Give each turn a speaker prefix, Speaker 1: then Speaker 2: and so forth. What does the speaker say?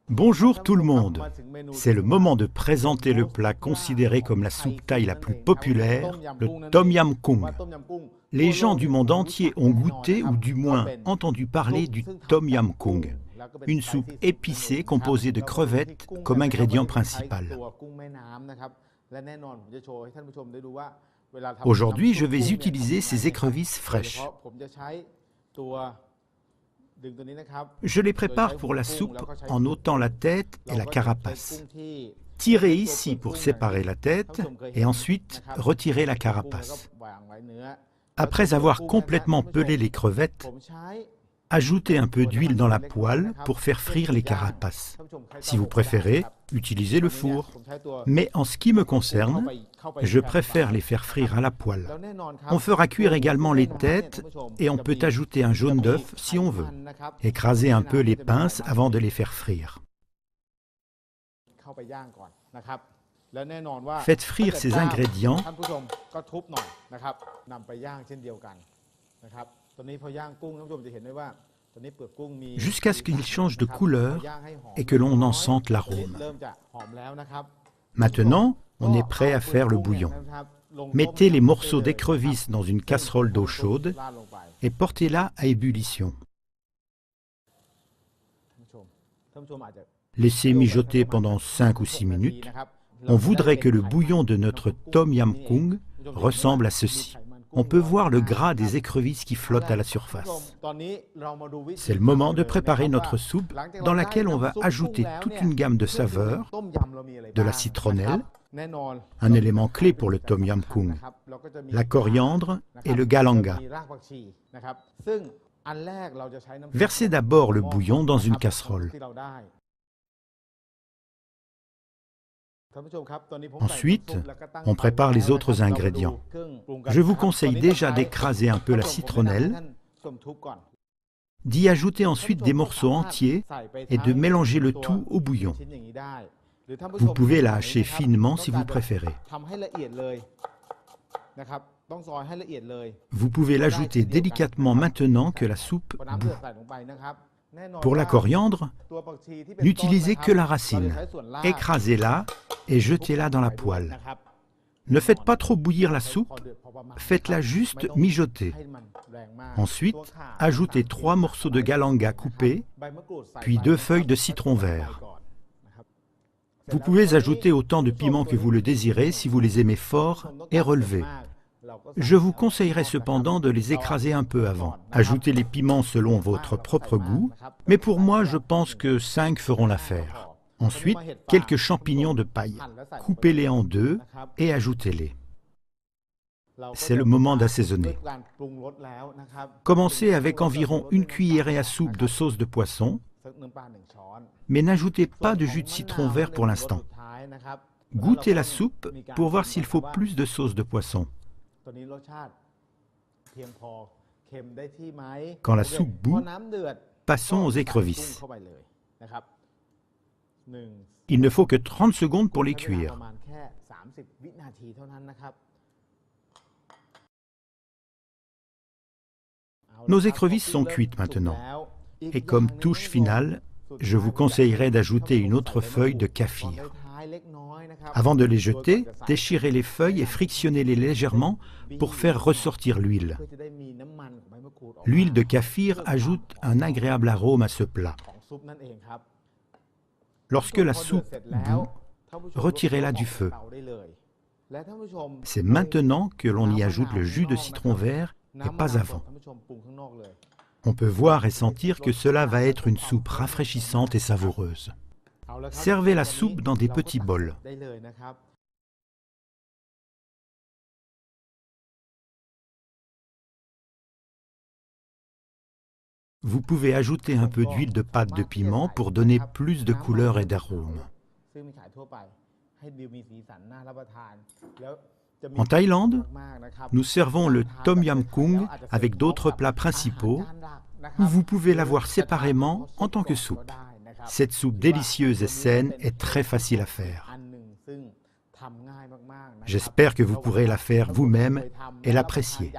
Speaker 1: Bonjour tout le monde. C'est le moment de présenter le plat considéré comme la soupe thaï la plus populaire, le Tom Yam Goong. Les gens du monde entier ont goûté ou du moins entendu parler du Tom Yam Goong, une soupe épicée composée de crevettes comme ingrédient principal. Aujourd'hui, je vais utiliser ces écrevisses fraîches. Je les prépare pour la soupe en ôtant la tête et la carapace. Tirez ici pour séparer la tête et ensuite retirez la carapace. Après avoir complètement pelé les crevettes, ajoutez un peu d'huile dans la poêle pour faire frire les carapaces. Si vous préférez, utilisez le four. Mais en ce qui me concerne, je préfère les faire frire à la poêle. On fera cuire également les têtes et on peut ajouter un jaune d'œuf si on veut. Écrasez un peu les pinces avant de les faire frire. Faites frire ces ingrédients jusqu'à ce qu'ils changent de couleur et que l'on en sente l'arôme. Maintenant, on est prêt à faire le bouillon. Mettez les morceaux d'écrevisse dans une casserole d'eau chaude et portez-la à ébullition. Laissez mijoter pendant 5 ou 6 minutes. On voudrait que le bouillon de notre Tom Yam Goong ressemble à ceci. On peut voir le gras des écrevisses qui flottent à la surface. C'est le moment de préparer notre soupe dans laquelle on va ajouter toute une gamme de saveurs, de la citronnelle, un élément clé pour le Tom Yam Goong, la coriandre et le galanga. Versez d'abord le bouillon dans une casserole. Ensuite, on prépare les autres ingrédients. Je vous conseille déjà d'écraser un peu la citronnelle, d'y ajouter ensuite des morceaux entiers et de mélanger le tout au bouillon. Vous pouvez la hacher finement si vous préférez. Vous pouvez l'ajouter délicatement maintenant que la soupe bout. Pour la coriandre, n'utilisez que la racine. Écrasez-la et jetez-la dans la poêle. Ne faites pas trop bouillir la soupe, faites-la juste mijoter. Ensuite, ajoutez 3 morceaux de galanga coupés, puis 2 feuilles de citron vert. Vous pouvez ajouter autant de piments que vous le désirez si vous les aimez forts et relevés. Je vous conseillerais cependant de les écraser un peu avant. Ajoutez les piments selon votre propre goût, mais pour moi, je pense que 5 feront l'affaire. Ensuite, quelques champignons de paille. Coupez-les en 2 et ajoutez-les. C'est le moment d'assaisonner. Commencez avec environ 1 cuillerée à soupe de sauce de poisson, mais n'ajoutez pas de jus de citron vert pour l'instant. Goûtez la soupe pour voir s'il faut plus de sauce de poisson. Quand la soupe bout, passons aux écrevisses. Il ne faut que 30 secondes pour les cuire. Nos écrevisses sont cuites maintenant. Et comme touche finale, je vous conseillerais d'ajouter une autre feuille de kaffir. Avant de les jeter, déchirez les feuilles et frictionnez-les légèrement pour faire ressortir l'huile. L'huile de kaffir ajoute un agréable arôme à ce plat. Lorsque la soupe bout, retirez-la du feu. C'est maintenant que l'on y ajoute le jus de citron vert et pas avant. On peut voir et sentir que cela va être une soupe rafraîchissante et savoureuse. Servez la soupe dans des petits bols. Vous pouvez ajouter un peu d'huile de pâte de piment pour donner plus de couleur et d'arôme. En Thaïlande, nous servons le Tom Yam Goong avec d'autres plats principaux ou vous pouvez l'avoir séparément en tant que soupe. Cette soupe délicieuse et saine est très facile à faire. J'espère que vous pourrez la faire vous-même et l'apprécier.